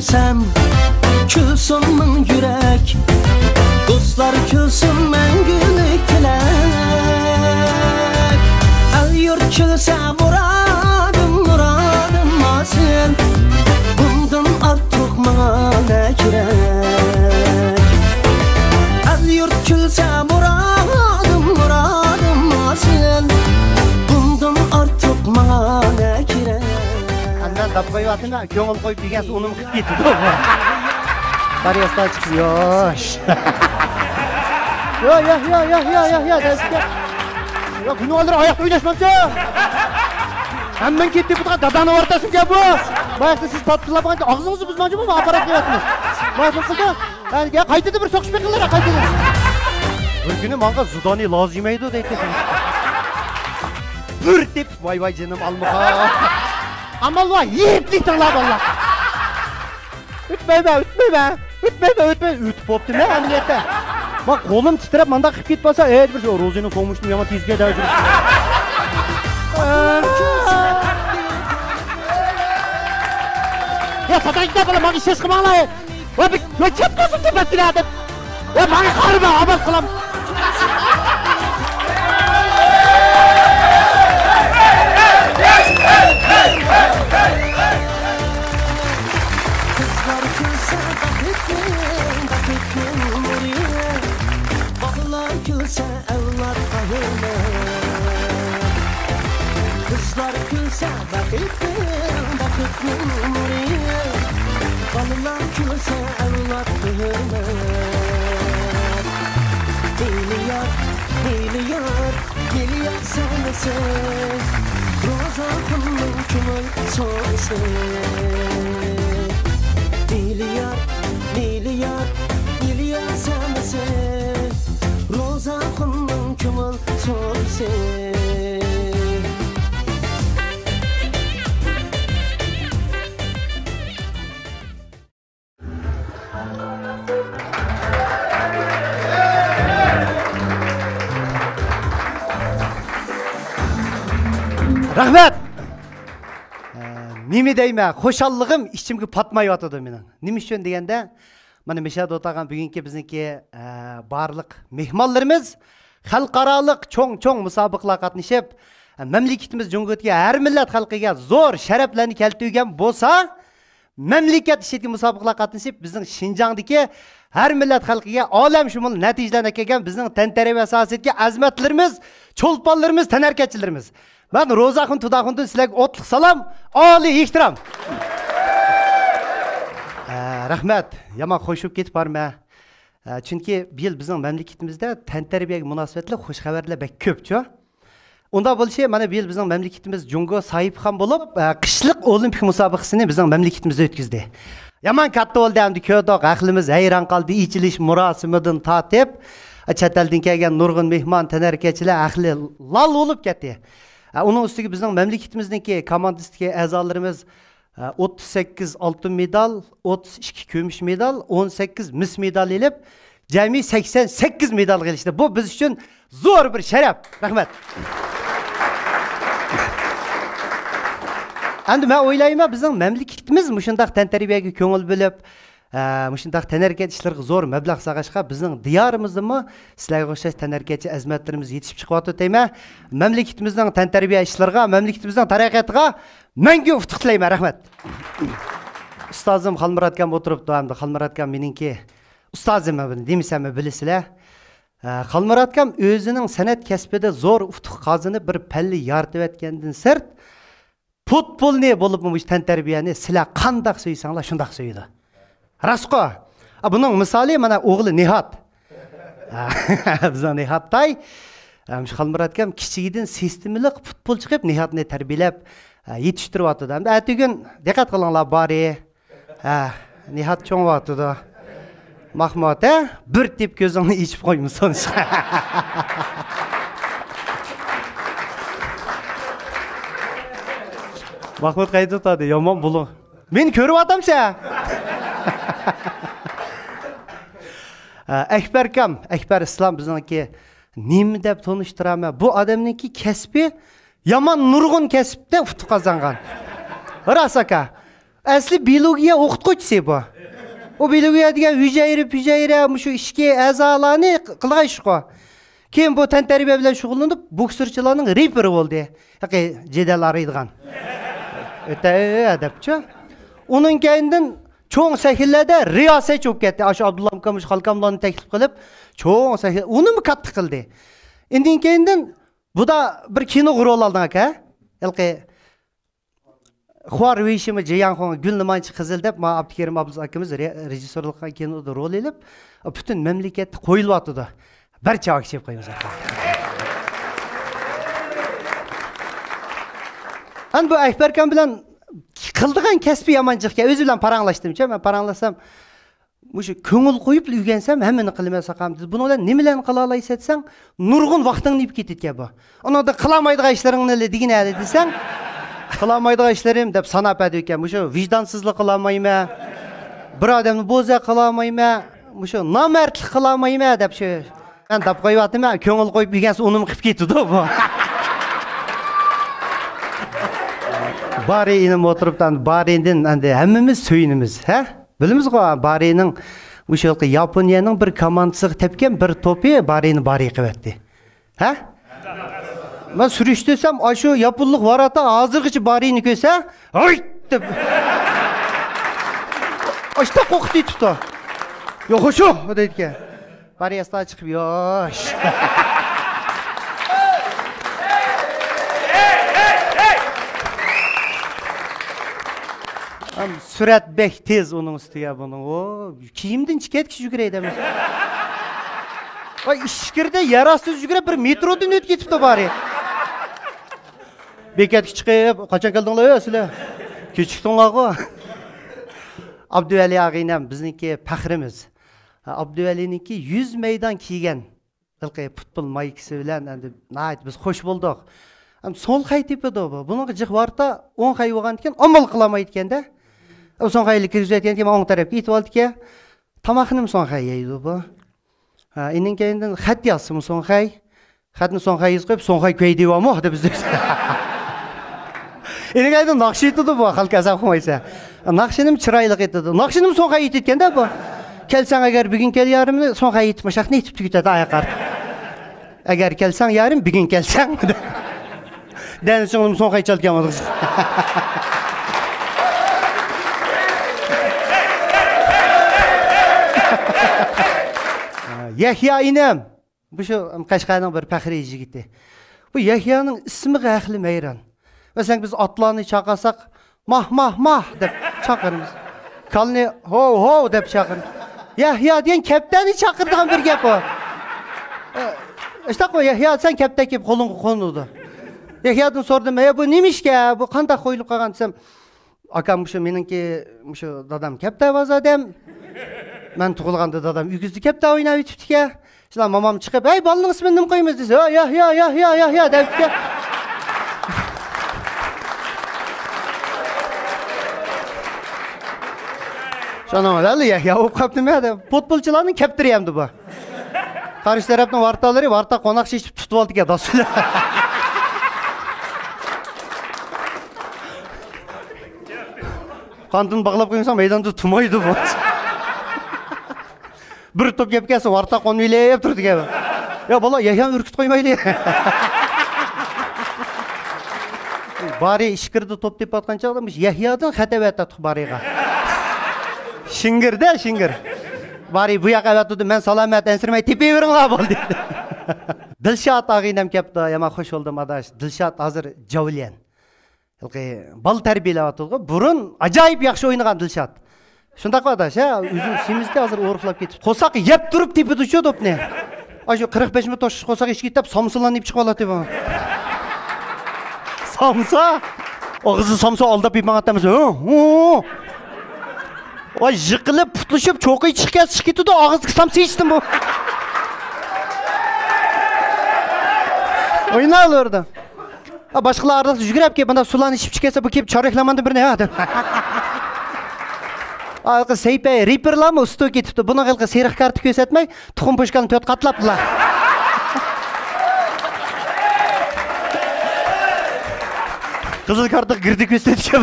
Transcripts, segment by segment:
gülsem külsün min yürek, dostlar külsün mengülük tilek. El yurt külse muradım muradım sen, bundan artık bana ne gerek? El yurt külse muradım muradım sen, bundan artık bana ne gerek? Andan tapmayı atına köngül koyup degen unum kıp gitti. Bariyasdan çıksın. Yoş. Ya. Ya bunu alır ayakta oynaşmamca. Hemen gitti bu dadanı ortasın ya bu. Bayakta siz tatlılamayın ağzınızı buzmancı mı aparat yaptınız? Bayakta kıldı. Ya kaydı bir sokuş beklerler kaydı. Bir günü manga zudani laz yemeydi o da etti. Bür dip vay canım almaka. Amal var yiğitlik tırlar valla. Ütme. Ütüp optu ne emniyette. Bak kolum titrep manda kıp gitmasa bir şey Rozi'nin soğumuştum yaman tizgiye daha jürüp. Ya satan gidip bana bana işes kımağla ya. Ya çöp gözüm tepettiler adam. Ya bana karıma amal kılam. Kızlar külse bakıttın oraya, balılar külse evlat kahırma. Kızlar külse bakıttın oraya, balılar külse evlat kahırma. Milyar sensin, roza kılın kümül sonsun. Milyar sensin, roza kılın kümül sonsun. Rahmet! Nimi deyme, hoşallığım içimki patmayı atıdı menin. Nimi üçün degende, mana meşada otagan bugünkü bizniki barlık mehmanlarımız xalqaralıq çoң musabıqlar qatnışıp, memleketimiz Cumhuriyet'e her millet halkıga zor şereflerini keltügen bolsa, memleket işetki musabıqlar qatnışıp bizning Şinjan'daki her millet halkıga alem şumul neticelerine kelgan bizning tantara ve siyasetki azmatlarımız, çolpanlarımız, tenerketçilerimiz. Ben Rozaxun Tudaxun'dan sizlerge otluq salam, ali ihtiram. Rahmet, yaman hoşup ketip barma. Çünkü bu yıl bizim memleketimizde tenterbiyege münasebetli hoş haberler bek köpçü. Onda bu şey, mana bu yıl bizim memleketimiz Jungo sahipxan bolup, qishliq olimpik musabaqasını bizim memleketimizde ötküzdi. Yaman katta oldu endi köydok, aqlimiz hayran qaldı, ichilish murosimidan tatib, chet eldan kelgan nurg'un mehmon, tenerkechilar aqli lal olup ketdi. Onun üstüge bizim memleketimizdeki komandistiki azalarımız 38 altın medal, 32 kömüş medal, 18 mis medal elip, cemi 88 medal gelişti. Bu biz için zor bir şeref. Rahmet. Endi ben oylayma bizim memleketimiz muşundaq tenterbiyege köngül bölüp, muşundaq tenerket işlerge zor meblağ sağaşqa bizim diyarımızda mı sizlerge oxşaş tenerketçi azmatlarımız yetişip çıkıp deyme. Memleketimizden tenterbiye işlerge, memleketimizden taraqqatiga mengü uftuq tilayman. Rahmet. Ustazım Xalmurat akam oturup doamda. Xalmurat akam meninki ustazım bunu demisem bilisizlar. Xalmurat akam özünün sanat kasbida zor uftuq qazınıp bir palli yartib etgandan sırt futbol ne bolupmuş tenterbiyeni sizlar qandaq söysanglar şundaq söýdi. Rasko. Bunun misali mana oğlu Nihat. Bizden Nihat'tay. Xalmurat akam kichigidin sistemliq futbolchi qilib Nihatni tarbiyalab yetishtirib atdı. Ertesi gün dikkat qilinglar bari. Nihat cho'ng atdı. Mahmud bir tip ko'zingni ichib qo'ymisan. Mahmud qayda o'tadi? Yomon bulu. Men ko'rib atamsa. Ekber İslam bizniki nemi deb tanıştıraman. Bu adamniki kasbi yaman nurg'un kasbda uftuq qozongan. Rasaka. Asli biologiya o'qituvchisi bu. O biologiya degan hujayra, shu ishki a'zolarni qilgan ish qo'y. Keyin bu tantarbiya bilan shug'ullanib, boksirchilarning reperi bo'ldi. Haqi jadal araydigan. O'ta adabchi. Uning keyindan cho'ng sahillarda riyosat cho'p ketdi. Ashu Abdulla Mukamush xalqamlarni taklif qilib, cho'ng sahil uni katta qildi. Endi keyindan bu da bir kino rol oldi aka. Ilqi Xuar Veyshimi Jiyanxon Gulnimanchi qizil deb ma Abdukerim Abduz akamiz rejissyorlik qilgan kinoda rol elib, butun mamlakatda qo'yilyotdi. Barcha akchib qo'yamiz aka. An bu Akbarkan bilan qildigan kasbiy yomonchiqqa o'zi bilan paranglashdim-chi. Men paranglasam, mushu ko'ngil qo'yib o'rgansam, hammani qilmasaqam dedi. Buni bilan nimalarni qila olaysiz detsang, nurg'un vaqtingni yeb ketadigan bu. Unida qilamaydigan ishlaringni degina desang, qilamaydigan ishlarim deb sanab edi ekan. Mushu vijdonsizlik qilolmayman. Bir odamni bo'za qilolmayman. Mushu nomardlik qilolmayman deb shu men deb qo'yapman. Ko'ngil qo'yib o'rgansa unim qilib ketdi bu. Bari'ning o'tiribdan Bari'dan endi hammamiz so'yinimiz, ha? Bilamiz-ku, Bari'ning o'sha Yaponiyaning bir komandasiga tepgan bir to'pi Bari'ni Bari qilyapti. Ha? Men surishtirsam, shu yaponlik varata hozirgacha Bari'ni ko'rsa, "Hoy!" deb. Ashta qo'qib ketibdi. Yo'q, shu deydi. Bari asta chiqib, "Yosh." Surat bek tez onun ustiga buning. O, kiyimdan chiqatki yuguraydi emas. Voy, ishkirda yarasiz yugurib bir metrodan o'tib ketibdi bari. Bekatga chiqib, qachon keldinglar sizlar? Kechikdinglar-ku. Abduvali ag'inam bizniki faxrimiz. Abduvaliniki 100 maydon kiygan. Ilqi futbol maykisi bilan endi nayt biz xo'sh bo'ldik. Sol qaytibdi bu. Buning jiqvarta 10 qay bo'lgan ekan, amal qilmaydi ekanda. Son qaylik kirgizayotgan ekan, o'ng tarafga yetib oldi ekan. Tamoqni son qay yeydi bu. Ha, ening keyindan xat yozsin son qay. Xatni son qay yozib qo'yib, son qay ko'y deyapmi deb bizda. Ening aytdi naqsh etdi bu, xalq azab qilmaysa. Naqshinim chiroyli etdi. Naqshinim son qay etganda bu. Kelsang agar bugun kel yarimni son qay etmashaqni etib tugitadi oyoqar. Agar kelsang yarim bugun kelsang. Den so'ngim son qay chalgan qiz. Yahya inam. Bu shu Qashqarning bir faxriy yigiti. Bu Yahyaning ismiga ahli mayron. Masalan biz otlarni chaqasak, mah deb chaqiramiz. Kalni ho deb chaqiramiz. Yahya degan kaptani chaqirdigan bir gap bu. İşte qo'y, Yahya sen kaptan kelib qo'lingga qo'nudi. Yahyadan so'radim, bu nimishga, bu qanday qo'yilib qolgan desam, akam shu meningki, shu dadam kaptan vazadam. Men tug'ilganda dadam uyingizda kaptan o'ynab yetibdi-ku. Shular mamam chiqib, "Ey, bolaning ismini nima qo'yamiz?" desa, "Yahya" debdi. Şanamalari Yahya o'p qaptimi deb. Futbolchilarning kaptiri hamdi bu. Qarshi tarafning vartalari varta qo'noq shishib tutib oldi ekan dasturlar. Qandin bog'lab qo'ysan maydonda tumaydi bu. Bir top kelib kelsa varta qo'nilib turdi ekan. Ya bola Yahya urkit qo'ymaydi. Bari ishkirdi top deb atgan chog'da Yahyadan xatavat atib Bariga. Shingir. Bari bu yoqqa atdi, men salomat ansirmay tepaveringlar bo'ldi. Dilshod og'inam kelibdi, yama xush bo'ldim adash. Dilshod hozir Javlian. Ilqi bal tarbiyalayotdi. Burun ajoyib yaxshi o'ynagan Dilshod. Shundaq adash, ha, o'zim semizda hozir o'rqlab ketib. Qo'saq yeb turib tepidi shu topni. Shu 45 minut tosh qo'saq ishga ketib, somsalanib chiqib oladi bu. Somsa? Og'zi somsa oldab yemagatamiz. Vay jiqilib putlashib cho'qiy chiqib ketdi, og'ziga somsa ichdim bu. O'ynalardi. Boshqalar arada yugurib kelib, bunda sularni ichib chiqsa bu kelib choraklamanda bir nima deb. Alqi Seypay riperlarmi usti ketibdi. Buni qilqa seriq karta ko'rsatmay, tuxum po'shkani 4 qatlabdilar. Qizil karta girdi ko'rsatishga.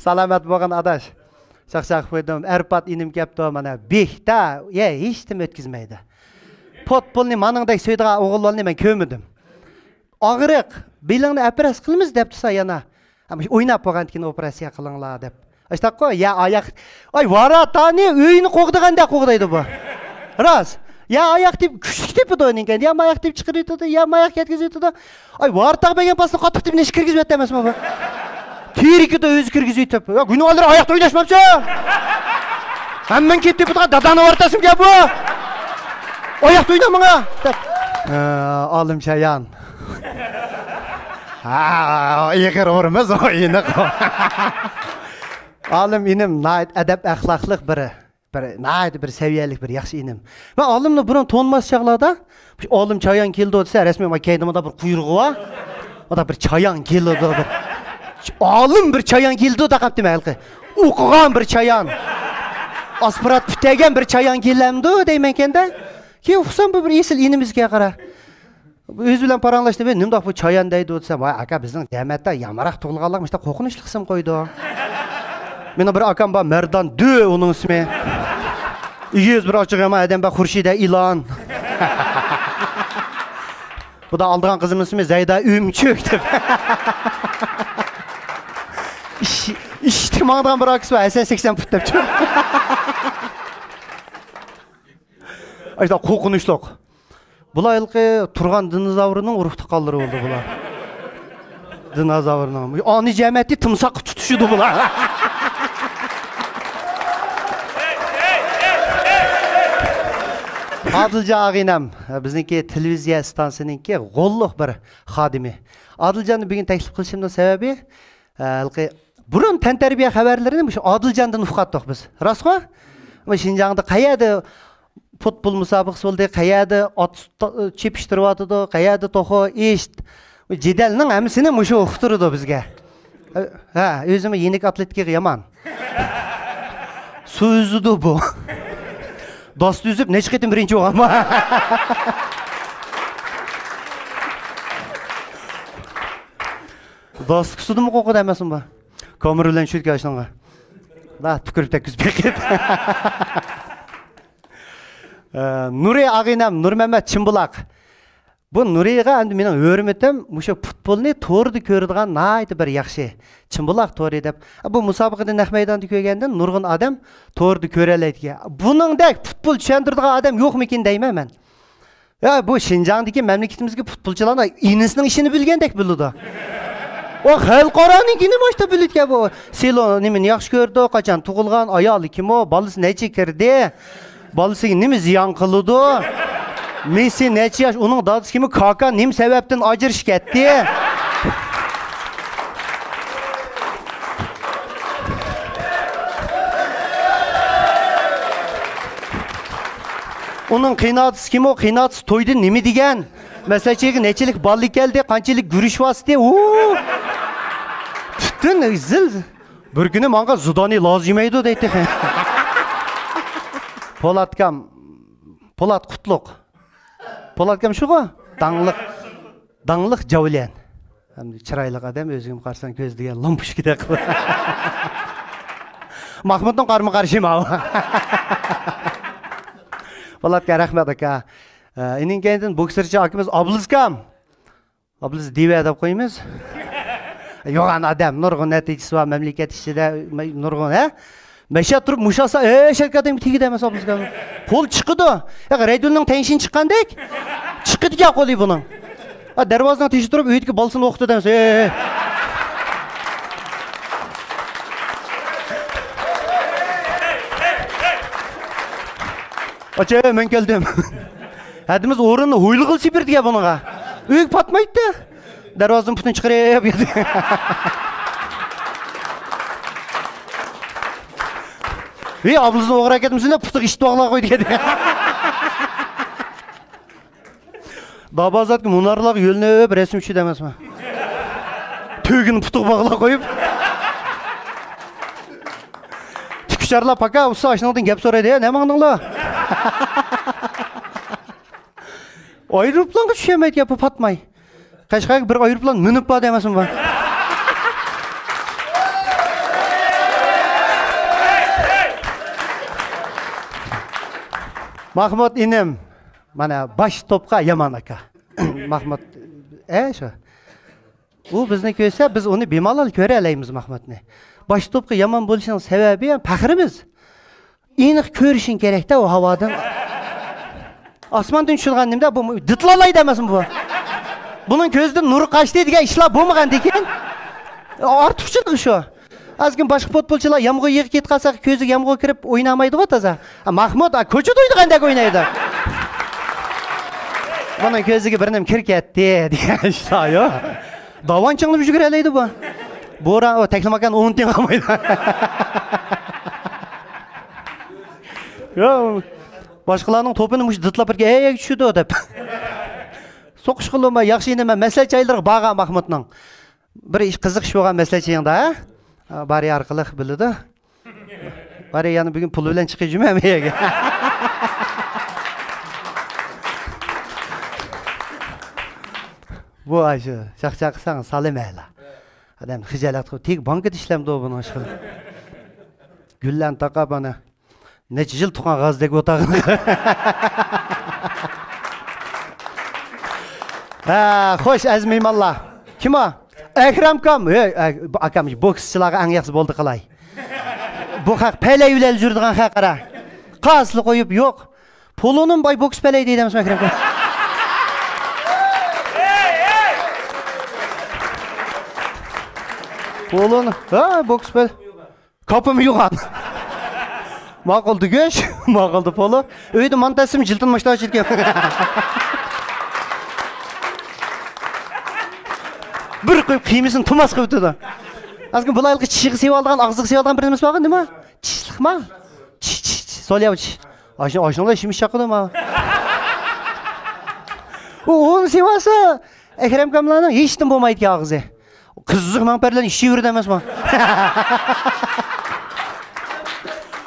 Salamat bo'lgan adash. Chaqchaq qo'ydim. Arpat inim kelibdi mana. Bekda, hech kim o'tkazmaydi. Potpolni maningdek so'ydigan o'g'illarni men ko'rmadim. Og'riq, belingni operatsiya qilamiz deb tursa yana. O'ynab bo'lgandan keyin operatsiya qilinglar deb. Ashtaqo, ya oyoq. Ay, varatani uyni qo'g'diganda qo'g'daydi bu. Ras. Ya oyoq deb kuchli tepidi o'ynagan. Ya oyoq deb chiqiraydi, ya oyoq yetkazaydi. Ay, vartaq bergan pasni qotib deb nesh kirgizib o'tdi emasmi bu? Terikida o'zi kirgizib o'tib. Ya gunohlar oyoqda o'ynashmabchi. Hamman ketib turgan dadani o'rtasimga bu. Oyoqda o'ynamanga. Olim Chayan. Ha, yig'ir o'rimiz o'yini. Olim inim adab axloqliq biri. Bir saviyalik bir yaxshi inim. Va olimni burun to'nmas chaqlarda olim Chayan keldi desa, rasmiy maydonda bir quyrug'i bor. Oda bir Chayan keldi bir. Olim bir Chayan keldi da qapti malqi. O'qigan bir Chayan. Aspirat bitagan bir Chayan kelamdi deyman ekanda. Keyin uxsam bu bir esil inimizga qara. O'z bilan paranglashdi, men nimdoq bu Chayan deydi desam, "Voy aka, bizning jamoatda yamaraq tug'ilganlar ishda qo'rqinchli qism qo'ydi." Meni bir akam bor, Merdan Dö uning ismi. 200 bir ochiq yama adam bor, Xurshida Ilon. Bu da aldığan kızımın ismi Zayda Ümçük deb. İçtimağdan bir akısı var, 80 put deb. Ayda qo'rqinchliq. Bular ilqi turgan dinozavrning urug'ti qoldirib oldu bular. Dinozavrning. Ani jamiyatni timsoq tutishdi bular. Adiljon ag'inam, bizniki televiziya stansiyaninki g'olliq bir xodimi. Adiljanni bugun taklif qilishimning sababi, burun tantarbiya xabarlarini shu Adiljandan o'qitdik biz. Rostmi? Shinjongda qayerda futbol musobaqasi bo'ldi, qayerda ot chepishtiryotdi, qayerda to'xo eshit. Jidalning hammasini mushu o'qitirdi bizga. Ha, o'zim yenik atletikaga yomon. So'zidi bu. Dost üzüp ne çıkıyordum birinci o ama. Dost kusudu mu koku demesin bu? Kamerayla şut geçtiğine. Da tükürüp tek küzbek et. Nuri ağinam, Nur Mehmet Çımbulak. Bu Nuri'ye endi mening hurmatim, mushu futbolni to'g'ri ko'radigan naydi bir yaxshi. Chimbulaq to'g'ri deb. Bu musobaqada naq maydonda ko'rgandan nurg'un odam to'g'ri ko'ralaydi. Buningdek futbol tushuntiradigan odam yo'qmikin deyman men. Ya bu Shinjongdagi mamlakatimizga futbolchilarni inisining ishini bilgandek biladi. O xalqaronikini boshda biladi bu. Selo nimani yaxshi ko'rdi, qachon tug'ilgan, ayoli kim o, bolasi necha kirdi, bolasiga nima ziyon qildi. Messi neçə yaş, onun dadısı kimi Kaka nim səbəbdən acırış getdi. Onun qiynatısı kimi o, qiynatısı toydu nimi degen. Məsəlçəki neçəlik ballı gəldi, qançəlik gürüş vasıtı. Bütün zil. Bir günü manga Zudani lazımeydi deydi. Polat Qutluk. Polatgam şu-gu, dаңлық javlian. Chiroyli odam, o'zim qarsan ko'z degan lampushkida qilib. Mahmudning qarama-qarshi ma. Polatga rahmat aka. Ening keyin boksirchi akamiz Abulizkam. Abuliz diva deb qo'yamiz. Yo'g'an odam, nurg'un natijasi va mamlakat ichida nurg'un, ha? Meşe turib muşasa, şirketin tigi demez abuzga. Kol çıkıdı. Ya radyonun tenşin çıkandek. Çıkıdı ya kolu bunun. Dervazdan teşi turib öğütki balsını okudu demez. Aça ben geldim. Hadimiz orunu huylu kıl sipirdi ya bununla. Öğük patmaydı. Dervazdan putun çıkarıp yedi. Ablasını oğurak etmişsin putuk işit bağla koydu dedi. Daha bazı ki munarlar yölüne öp resim şu demez mi? Tügün putuk bağla koyup. Tüküşarla paka usta aşınaldın gep soraydı ya ne mağdınla? Ayrılıplan düşemeydi yapıp atmay. Kaçkaya bir ayrılıplan münüp bağ demesin mi? Mahmud inim. Mana baş topqa Yaman aka. Mahmud shu. U bizni ko'rsa, biz uni bemalol ko'ra olamiz Mahmudni. Baş topqa Yaman bo'lishining sababi ham faxrimiz. Aniq ko'rishing kerak-da u havodan. Osmondan tushirganimda bu ditlalaydi emasmi bu? Buning ko'zidan nuri qochdi degan ishlar bo'lmagan ekan. Ortiqchilik shu. Azgin boshqa futbolchilar yomg'ir yig'ib ketib qolsa, ko'ziga yomg'ir kirib o'ynamaydi-ku toza. Mahmud ko'chada o'ynagandek o'ynaydi. Buning ko'ziga bir nim kir ketdi degan ishlar yo'q. Davon chingib yuguralaydi bu. Bo'ra o taklamakan 10 teng olmaydi. Yo, boshqalarning to'pini mush ditlab birga tushdi deb. So'qish qilma, yaxshi nima maslahat aylarga baga Mahmudning. Bir ish qiziq ish bo'lgan maslahatchingda, bari orqali biladi. Bari yana bugun pul bilan chiqib jumamiyaga. Bu aşı, çaq-çaqsan salımayla. Adam xijalat qilib, tek bankada ishlamdi o buni ishqilib. Gullan taqab ana necha yil tuqqan g'azdek o'tag'ini. Xo'sh, azmiymallah. Kim o? Akramkam. Akam bokschilarga eng yaxshi bo'ldi qilay. Bu haq palay bilan yurdigan haqara. Qasli qo'yib yo'q. Pulunin boy boks palay deydimiz Akramkam. Polun, boks pel. Kapım yo'q. Ma'quldi go'sh, ma'quldi polo. Uyda montasim jiltinmoqda ketgan. Bir qo'yib qiymisini tumas qilib o'tdi. Azgin bulaylik chishig'i sevib olgan, og'ziga sevib olgan birimiz borgan nima? Chishliqma? Solyavch. Oshnolar ishimiz chaqadimi? Onu sevasa, Ekrem Kamlanning hech kim bo'lmaydi og'zi. Kızık manperlerin işi yürüdü emez mi?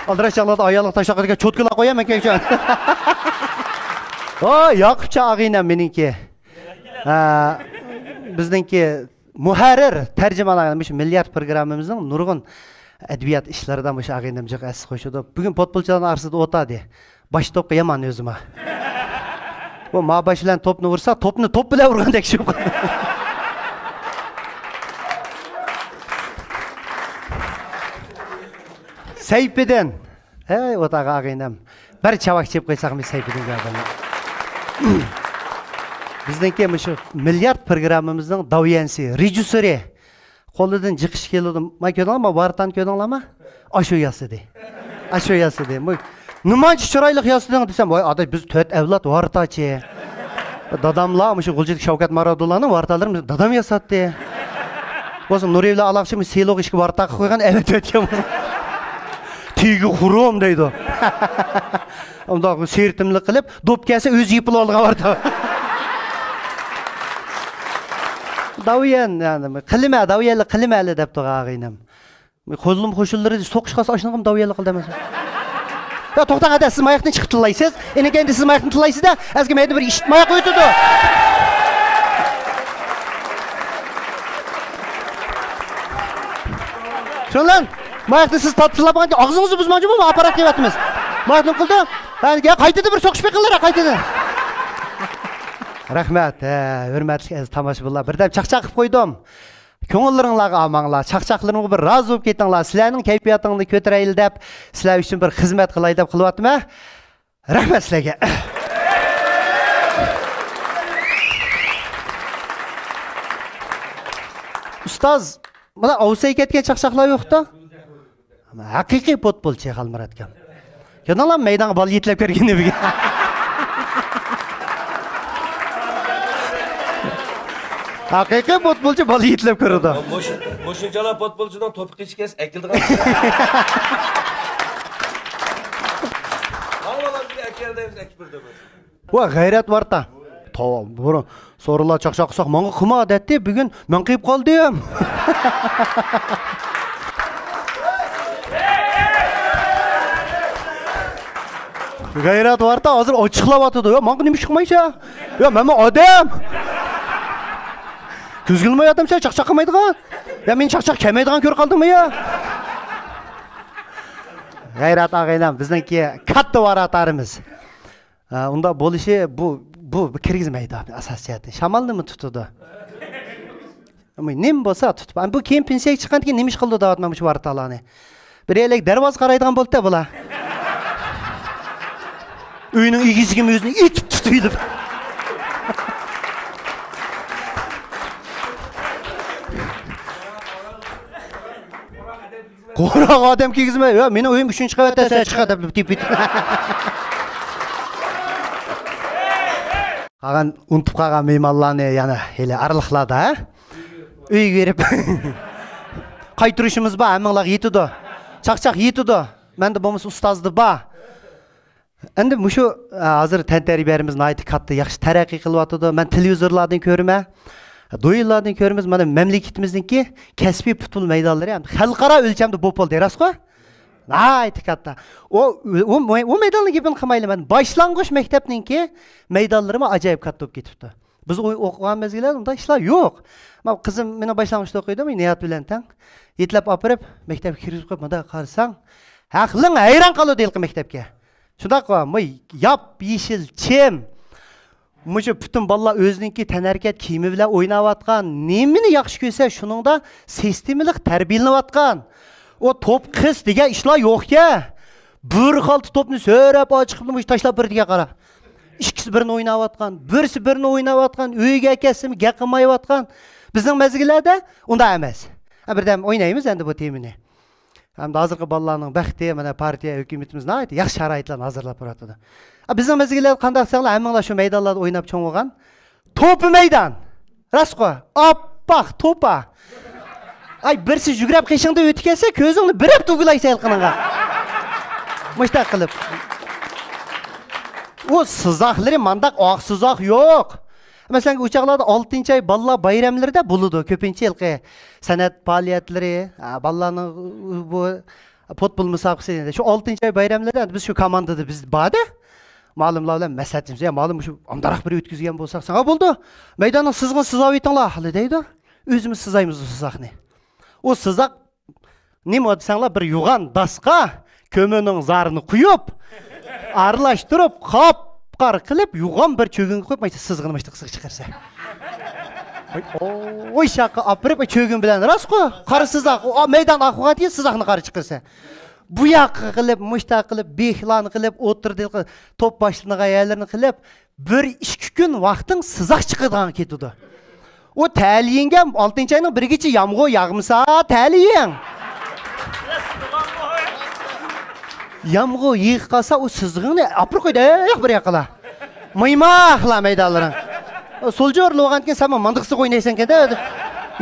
Aldıraç çağladı ayarlık taşaklığa çotkula koyamam ki. Yakupça ağıyla benimki. Bizdenki muharrir tercümalanmış milyar programımızın nurgun edebiyat işlerinden başı ağıyla müzik əsiz koşudu. Bugün potbolçaların arsıda otadı. Baş topka yaman özüme. Bu ma başılan topunu vursa topunu top bile vurgan dek şu. Seypiden. Otağa ağıylam. Bir çavak çep koysak mı Seypiden geldim. Bizdenki şu milyar programımızın daviyensi, rejissörü. Kolundan çıkış geliyordu. Ma köydün ama vartan köydün ama aşu yasıdı. Aşu yasıdı. Numanç çıraylık yasıdın desem, aday biz 4 evlat vartaçı. Dadamla şu Gulcik Şavkat Maradula'nın vartalarımız dadam yasattı. Olsun Nurevli Alakçı Seylok işki vartağı koygan evet ötken. Tüyü kurum deydi o. Onda seyirtimlik kılıp, dop gelse öz yıpılı olga vartağı. Daviyen yani, kılime, daviyeli kılimeli deyip de ağıynem. Kozulum koşulları sokuş kası aşınığım daviyeli kıl demez. Ya toxtan hadi siz mayaktan çıkıp tılaysınız. Ene kendi siz mayaktan tılaysınız da, azgı meyde bir işit mayak ötüdü. Şun lan, mayaktan siz tatlılapan ki ağzınızı buzmancı mı aparat devetimiz? Mayaktan kıldı. Ya kaytıdı bir sokuş bekillere kaytıdı. Rahmet, hürmetli tamaşaçılar. Birden çaq-çaqıp koydum. Көңіллеріңларға амаңла, çaq-çaqlarыңға bir razı болып кетіңлар. Сілердің kayfiyatыңды көтерейіл деп, сілер үшін бір қызмет қылай деп қылып атым. Рахмет сілерге. Ұстаз, мына ауысай кеткен çaq-çaqlar жоқта? Haqiqiy futbolchi Xalmurat akam. Көрдіңлар мейданға бал етіліп кергенде бізге. Haqiqiy futbolchi bal yetlab ko'rdi. Qo'shimchalar futbolchidan to'p qichkes akildigan. Havalarga akildaymiz akbirdaman. Va g'ayrat varta. Tamam, buni so'rlar chaqchaq qilsak, menga qilma odatda bugun men qilib qoldim. G'ayrat varta hozir ochiqlab otdi. Yo, menga nima chiqmaysa? Yo, men odam. Күзгілмей адамша чақ-чақ қылмайдыған. Я мен чақ-чақ кәмейдіған көр қалдым я. Ғайрат ағайлам, біздің ке қатты варатарымыз. Unda bo'lishi bu kirgizmaydi asosiyati. Shamolni mi tutadi? Nim bo'lsa tutib. Bu keyin pensiyaga chiqqandan keyin nima ish qildi deyapman shu vartalani. Bir elak darvoza qaraydigan bo'ldi-da bular. Uyning egizigim o'zini itib tutuydi. Qo'roq odam kiygizmay, "Yo, meni uyim 3-qavatda sen chiqadi" deb tip. Qolgan unutib qolgan mehmonlarni yana hele arliqladi, ha? Uyga berib. Qaytirishimiz bor, hammanglar yetidi. Chaqchaq yetidi. Menda bo'lmasa ustozdi bor. Endi mushu hozir tantarbiyalarimizni aytib katta yaxshi taraqqiy qilyapti. Men televizorlardan ko'raman. Do'yinlardan ko'ramiz, mana mamlakatimizningki kasbiy futbol maydonlari ham xalqaro o'lchamda bo'lib derasiz-ku? Aytib katta. O maydonlarga gapini qilmayman. Men boshlang'ich maktabningki maydonlari ajoyib katta bo'lib ketibdi. Biz o'qigan mezgillarda unda ishlar yo'q. Men qizim meni boshlang'ich o'qiydi, men niyat bilan tang yetlab olib maktabga kirib qo'yib, "Mada qarsang, haqling hayron qoladi deyilgan maktabga." Shundoq yap yeshil chem. Mushu butun bolalar o'zininki tanarkat kiyimi bilan o'ynayotgan, nimani yaxshi ko'rsa, shuningda sistemalik tarbiyalanayotgan. O top qiz degan ishlar yo'q-ku. Bir xalta topni so'rab ochiqib tashlab birdiga qara. Ikkisi birini o'ynayotgan, birisi birini o'ynayotgan, uyga akasimi gap qilmayotgan. Bizning mezgillarda unda emas. Birdam o'ynaymiz endi bu temini. Hamda hozirgi bolalarning baxti mana partiya hukumatimiz nayt yaxshi sharoitlarni hozirlab turadi. Bizning mezgillarda qanday qilsanglar, hammanglar shu maydonlarda o'ynab cho'ng'igan. To'pi maydon. Rasqo, oppoq to'pa. Ay birsi yugurib qishingda o'tib kelsa, ko'zingni birib tugilaysa yilqiniga. Mushtaq qilib. O sizoqlari mandaq oq sizoq yo'q. Masalan, uçaqlarda 6-ay balla bayramlarida bo'ladi. Ko'pincha yilqi san'at faoliyatlari, ballaning bu futbol musobaqasida shu 6-ay bayramlarda biz shu komandada biz borda. Ma'lumlar bilan maslahatimiz, ya ma'lum shu amdaroq bir o'tkazgan bo'lsak, sana bo'ldi. Maydonning sizg'in sizab etinglar hali deydi. O'zimiz sizaymiz o sizoqni. O sizoq nima desanglar bir yug'an dasqa ko'mirning zarini quyib, aralashtirib, qop-qar qilib, yug'an bir cho'gin qo'yib, maysa sizg'ini mashta qisiq chiqarsa. Oy shaqqa opirib cho'gin bilan rasqo, qari sizoq, maydon oqvati sizoqni qari chiqarsa. Bu yoqqa qilib, mushtaq qilib, behlan qilib, o'tirdi, top boshliqqa yerlarni qilib, 1-2 kun vaqting sizoq chiqadigan ketdi. O ta'liyinga 6-ayning 1-gacha yomg'ir yog'masa, ta'liyin. Yomg'ir yig'i qolsa, o sizg'ini opir qo'ydi, bir yoqqa. Maymoqla maydonlaring. Soljo'rli bo'lgandan keyin sen mandiqsiz o'ynaysan-da.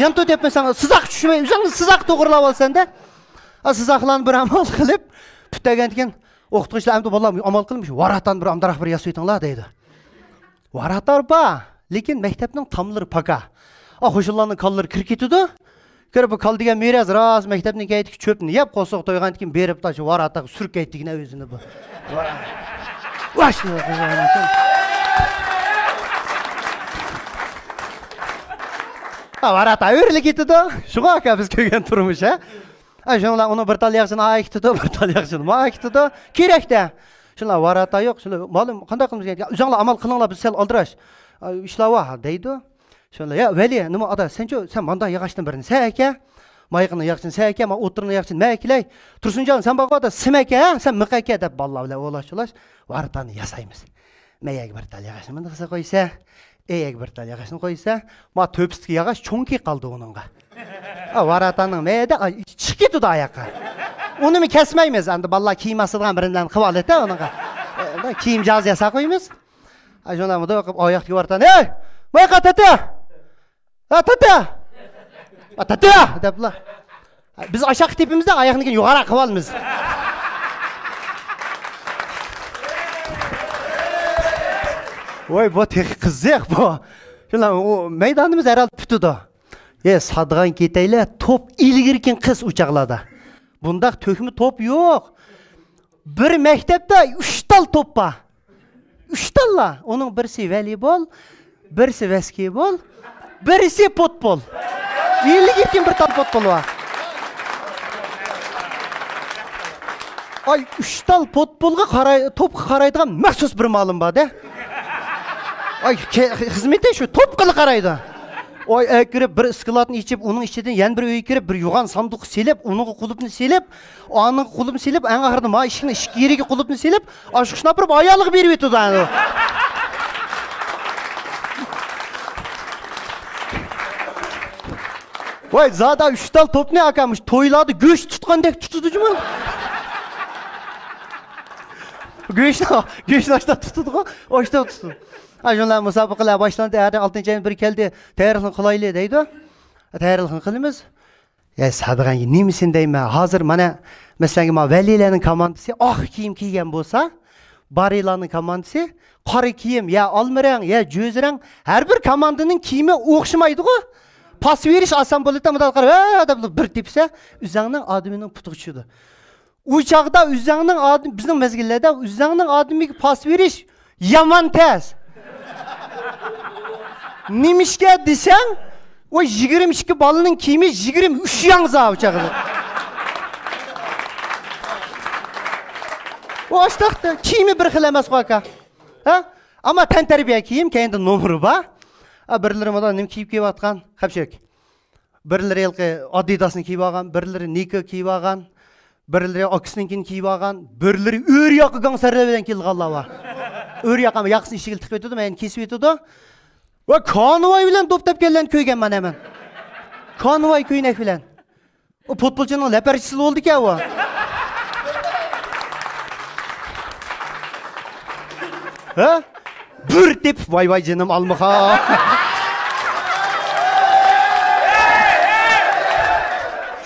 Yamto tepmasan, sizoq tushmay, o'zingni sizoq to'g'rilab olsan-da. Sizoqlarni bir amal qilib, putagandan keyin o'qituvchilar ham bolalar amal qilmish, varatan bir amdaroq bir yasaysanglar deydi. Varatar bor, lekin maktabning tomlari paka. Xo'shillarning qo'llari kirib ketdi. Kirib qoldigan meros ras maktabning kaytib cho'pni yeb qo'soq to'ygandan keyin berib tash varataga surkaytdigina o'zini bu. Vash. Varata o'rlik ketdi. Shuga aka biz ko'rgan turmush, ha? Shunlar uni bir tal yaxshini aytdi, bir tal yaxshini aytdi. Kerakda. Shunlar varata yo'q, shunlar ma'lum qanday qilamiz kerak? O'zinglar amal qilinglar, biz sel oldirash. Ishlar va deydi. Shunlar, ya vali, nima ada, sen manda yig'ashdan birini sen aka, mayqini yig'sin sen aka, men o'tirni yig'sin maklay. Tursunjon, sen baqada sim aka, sen miq aka deb bolalar bilan o'lashlash, varatani yasaymiz. Mayag bir tal yig'ashni menda qilsa qo'ysa, eyag bir tal yig'ashni qo'ysa, ma to'pistga yig'ash cho'nki qoldi uningga. Varataning mayda chiqib ketdi oyoqqa. Uni mi kesmaymiz, endi bolalar kiymasidan biridan qilib oladi uningga. Kiyim joz yasa qo'yamiz. Shundan bunday qilib oyoqga varatani, "Ey, mayqa tata! Tata! Tata!" deblar. Biz aşağı tepimizde ayağını yukarı qilib olamiz. Voy, bu tek qiziq bu. Shunlar o maydonimiz herhalde tutdi. Sadg'an ketaylar, top ilgirkin qiz uçaqlarda. Bundaq to'kmi top yo'q. Bir maktabda 3 tal top bor. 3 talla. Onun birisi voleybol, birisi basketbol, birisi futbol. İlgirkin bir tal futbol var. Ай, 3 тал футболға топқа қарайдыған махсус бір малым бар, да? Ай, қызметте шу топқылы қарайды. Ой, кіріп бір ысқылатын ішіп, оның ішеден ян бір өй кіріп, бір юған сандық селеп, оның құлыпны селеп, аның құлыпны селеп, әң ақырды ма ішіне ішкереге құлыпны селеп, ашықшына біріп аялығы беріп етуді аны. Ой, зада 3 тал топ не акамыш, тойлады göş тұтқандек тұтуды жүмін. Göşün açta тұтуды ғой, açta тұтуды. Ajunlar musabaqalar başlandı. Her 6. ayın bir geldi. Tayyorlig'ini qilaylik deydi. Tayyorlig'ini qilamiz. Ya sabıgan nemisin deyman. Hozir mana masalan ma valilarning komandasi oq kiyim kiygan bo'lsa, barilarning komandasi qora kiyim, ya olmirang, ya jo'zirang, har bir komandaning kiyimi o'xshamaydi-ku. Pas verish oson bo'ladi, bunday qarab, bir tepsa, uzangning odamining puti tushadi. U chaqda uzangning odim bizning mezgillarda uzangning odamiga pas verish yomon tez. Nimişke desen, o 22 balının kiyimi 23 yanza uçağı. O açtıqtı, kiyimi bir xilemez qoyka. Ama tenterbiye kiyim, kendi numuru ba. Birleri moda nim kiyip kiyip atkan, hepşek. Birleri elki Adidas'ını kiyip ağan, birleri Nike kiyip ağan, birleri Ox'ninkini kiyip ağan, birleri ör yakıgan sarılabilen keldi Allah var. Ör yakama yakısını işigil tıkıp etiyordum, yani kesip etiyordum. Ve Konvoy bilen toptap gelen köygen ben hemen. Konvoy köyüne bilen. O futbolcunun leperçisi oldu ki o. Ha? Bir tip vay vay canım almaka.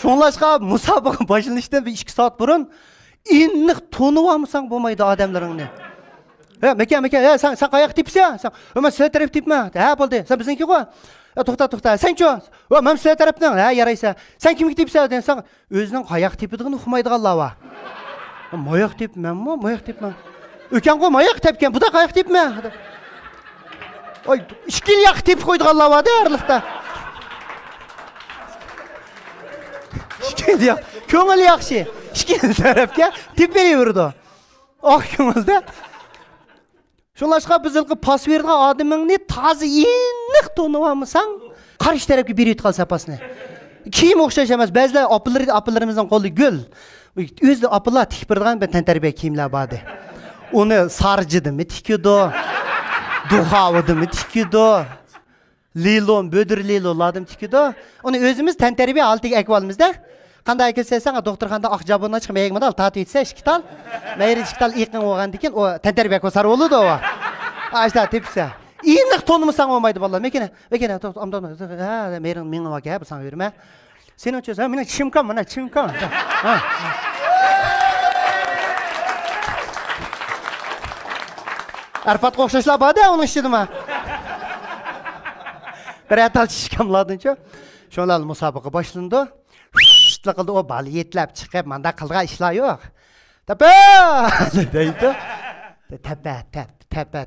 Şonlaşka musabaka başlanıştan bir 2 saat burun inlik tonuvamışsan bulmaydı adamlarını. Ya mekan ya sen kayak tipsen sen ama size taraf tipme ha oldu sen bizimki koy to'xta sen chu va men sizlar tarafdan ha yaraysa sen kimga tipsan sen o'zining kayak tipidigini uqmaydigan lava moyoq tipmanmi moyoq tipman o'kan qo'y moyoq tepgan bu da kayak tipmi oy ikki yoq tip qo'ydigan lavada arliqda ikki yoq ko'ngil yaxshi ikki tarafga tip beraverdi oq ko'ngilda. Şunlaşqa biz ilqi pas verdiğin adamını tazı iniq tonuvamısan qarşı tarafga berib qalsa pasını. Kiyim o'xshash emas, ba'zilar apılarımızdan qo'li gul. O'zi apılar tikpirdigan ben tantarbiya kiyimlar bor. Uni sarjidimi tikidi, duxavidimi tikidi, lilon, bödür lilolardim tikidi. Uni o'zimiz tantarbiya altiga akvalimizda. Qanday kelsang, doktorxonada oq jabondan chiqib megmada tatu etsa, 2 tal. Mayri 2 tal iqin bo'lgandan keyin o tantarbiya ko'sar bo'ladi o. Ashta tepsa. Iniq tonumusan olmaydi vallahi. Mekene, amdan ha, merin menga vaka bu san berma. Sen uchun sen meni chimkam, mana chimkam. Ha. Arpat qo'shishlar borda, uni ishidimi? Bir atal chishkamladincha, shonlar musobaqa boshlandi. Qildi o bali yetlab chiqib, menda qilgan ishlar yo'q. Tapa! deydi.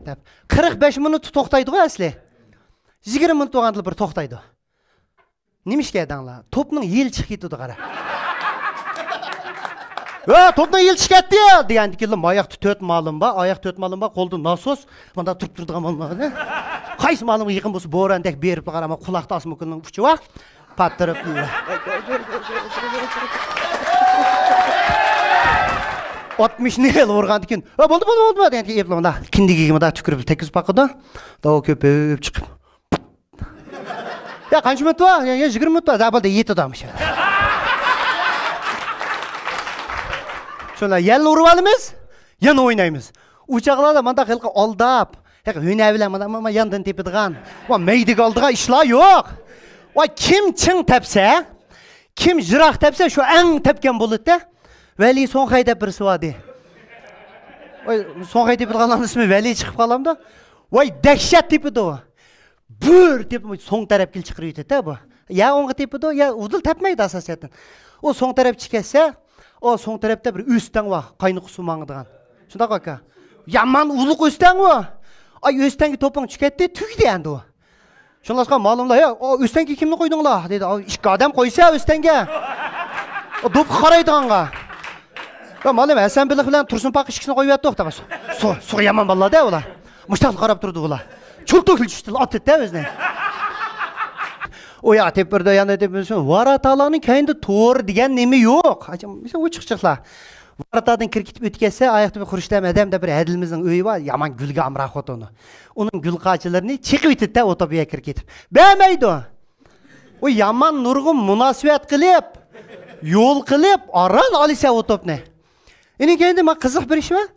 Tap. 45 minut to'xtaydi-ku asli. 20 minut bo'lganda bir to'xtaydi. Nimishga edinglar? Topning yel chiqib qara. Va, topning yel chiqatdi degandan keyin oyoqda 4 malim bor, oyoq 4 malim bor, qo'lda nasos, menda turib turadigan mallarni. Qaysi malimga yaqin bo'lsa bo'randek berib qarama, quloqda asmukunning uchi va pattirib. Otmuş ne el organdı ki? Oldu degan ki eplanda kindigigime da tükürüp tekizib baqidi. Da o köpüp chiqib. Ya qancha minut var? Ya 20 minut var. Da bo'ldi 7 odammış. Şuna yel urib olamiz, yana o'ynaymiz. Uçaqlarda manda xilqi aldab, o'ynay bilan mana yandan tepadigan, va meydiga oldigan ishlar yo'q. Va kim ching tepsa, kim jiroq tepsa shu eng tepgan bo'ladi-da. Veli So'nghay deb birisi bor edi. Voy, So'nghay deb qolganning ismi Veli chiqib qolamda. Voy, dahshat tepidi u. Bir tepib so'ng tarafga chiqirib yetadi bu. Ya o'ngga tepidi, ya udil tepmaydi asosiyatan. O so'ng taraf chiqsa, o so'ng tarafda bir o'stan bor, qaynoq suv mangdigan. Shunday aka. Yomon uliq o'stan u. Ay, o'stangi to'ping chiqatdi, tugdi endi u. Shunlashqa ma'lumlar, ya, o o'stanga kimni qo'ydinglar? dedi. 2 odam qo'ysa o'stanga. O do'p qaraydiganga. Ya malum Hasan bilik bilan Tursunpaq ishkisini qo'yib yotdi to'xta. Suv yomon balla-da ular. Mushtaq qarab turdi ular. Chultuk tushdi, otdi-da o'zini. O ya tepirde yana tepirde varatalarning kendi to'g'ri degan nima yo'q. Mesela o chiqchiqlar. Varatadan kirkitib o'tkazsa, oyoqda bir xurishtam odamda bir Adilmizning uyi bor, yomon gulga amroq xotini. Uning gul qachilarini chiqib o'tdi-da o'tobiga kirkitib. Bermaydi. O yomon nurg'un munosabat qilib, yo'l qilib, aran olsa o'tobni. Endi kendi men qiziq bir ish bor.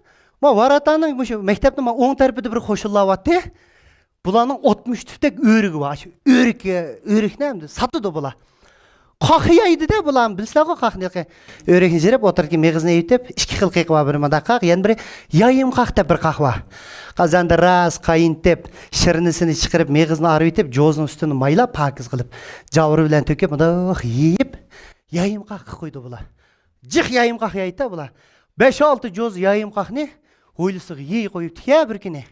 Men varataning shu maktabning men o'ng tarafida bir qo'shillayapti. Bularning 60 tüptek örüğü var. Örük neydi? Satıdı bular. Qaqıya idi de bular. Bilsizlar o qaqını. Örükni jirib otururken meğizini yutib, ikki xil qiq var bir manda qaq, yana biri yayım qaq deb bir qaq var. Qazanda ras qayintib, shirinisini chiqirib, meğizini arib yutib, jozning ustini maylab, pakiz qilib, javri bilan to'kib, mundoq yeyib, yayım qaq qo'ydi bular. Jiq yayım qaq yeydi bular. 5-6 joz yayım qaqni o'ylisiga yey qo'yibdi ya bir kuni.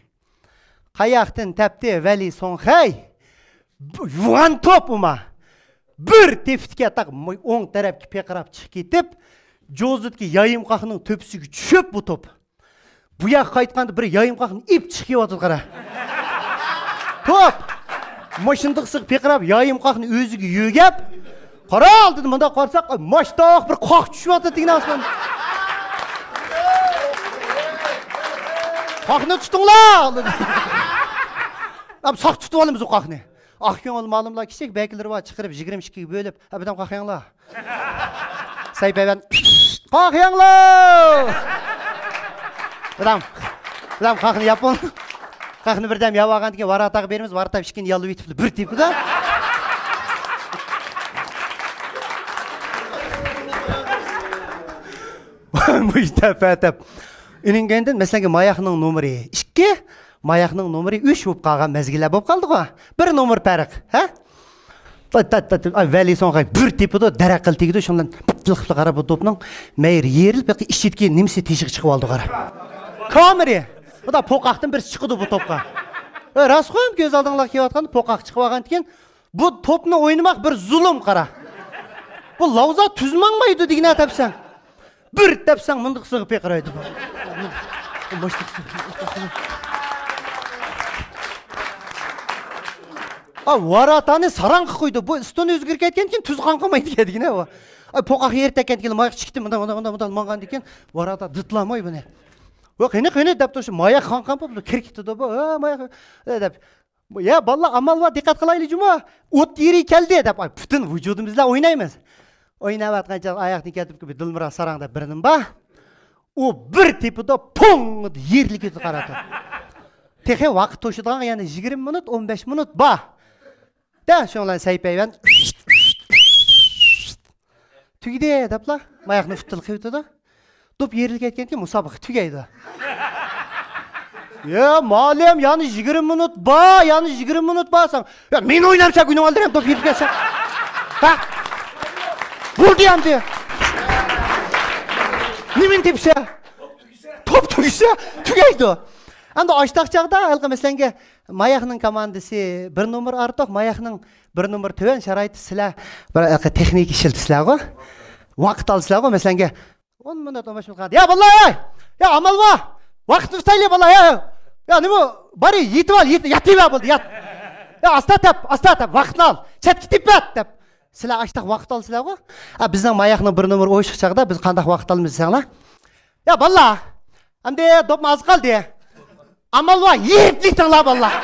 Qayaqdan tapdi Vali So'ngxay. Yuvan top uma. Bir teftikka taq o'ng tarafga peqirab chiqib ketib, jo'zitki yayim qaqning to'pisiga tushib bu top. Bu yoqqa qaytganda bir yayim qaqni ip chiqib yotdi qara. Top. Mashindiqsiq peqirab yayim qaqni o'ziga yo'gab, qara oldi bunda qarsak, mashtoq bir qoq tushib yotdi degan osmon. Qaqni tutinglar. Ab saq tutib olamiz o qaqni. Aqko'ngil ma'lumlar kichik beklar bor, chiqirib 22 ga bo'lib, abadam qaqinglar. Saypavan qaqinglar. Adam qaqni yapon. Qaqni birdam yavagan keyin varataga beramiz, varata ishkini yalib yetibdi. Bir tepida. Bu istafatib. Iningendan masalan mayaqning nomeri 2, mayaqning nomeri 3 bo'lib qolgan mezgillar bo'lib qoldi-ku. Bir nomer farq, ha? Vali So'ngxay bir tepida daraqil tegdi, shundan qilib qarab bu topning mayr yerilib, ishitki nimasi teshik chiqib oldi qarab. Kamera. Bu da poqaqdan bir chiqdi bu topqa. Rasxo'm ko'z oldinglar kelayotganda poqaq chiqib olgan ekan, bu topni o'ynamoq bir zulm qara. Bu lavza tuzmanmaydi degan atapsan. Bir tepsan mındık sığıp yaqiraydi bu. Varatani sarang'i qo'ydi. Bu ustuni o'zgarib ketgan ekan, tuz qanqamaydi degan o. Poqaq yer tekkan keyin moyoq chiqdi, bundan mangan ekan, varata ditlamay buni. Qani deb turib, moyoq qanqam bu kirkitdi bu. Moyoq deb. Ya balla amal va diqqat qilaylik juma. O't yeri keldi deb, butun vujudimizda o'ynaymiz. O'ynayotgancha oyoqni ketib bir dilmira sarangda birinim ba. O bir tepida pong yerlik etib qaradi. Texi vaqt to'shadigan, ya'ni 20 minut, 15 minut ba. Da shundan saypayvan. Tugdi deblar. Oyoqni futil qildi. Top yerilib ketganki musobaqa tugaydi. Ya ma'lum, ya'ni 20 minut ba, ya'ni 20 minut basan. Ya men o'ynamsak o'ynab oldiram, top yerib ketsa. Ha? Vurdu yandı. Nimin tepse? Top tugisa, tugaydi. Endi açtaq chaqda halqa masalan mayaqning komandasi 1 nomer ortiq, mayaqning 1 nomer to'van sharoiti sizlar bir texnik ishiltisizlar-ku. Vaqt olsizlar-ku, masalan 10 minut 15 minut. Ya vallahi, ya amal va. Vaqt tutaylik vallahi ya. Ya nima? Bari yetib ol, yatib bo'ldi, yat. Ya asta tap, vaqtni ol. Chat ketib deb. Sizlar açtaq vaqt olsizlar-ku. Bizning mayaqning 1 nomer o'shiq chaqda biz qanday vaqt olamiz desanglar? Ya vallahi, endi dopma az qoldi. Amal va yetlik tinglar vallahi.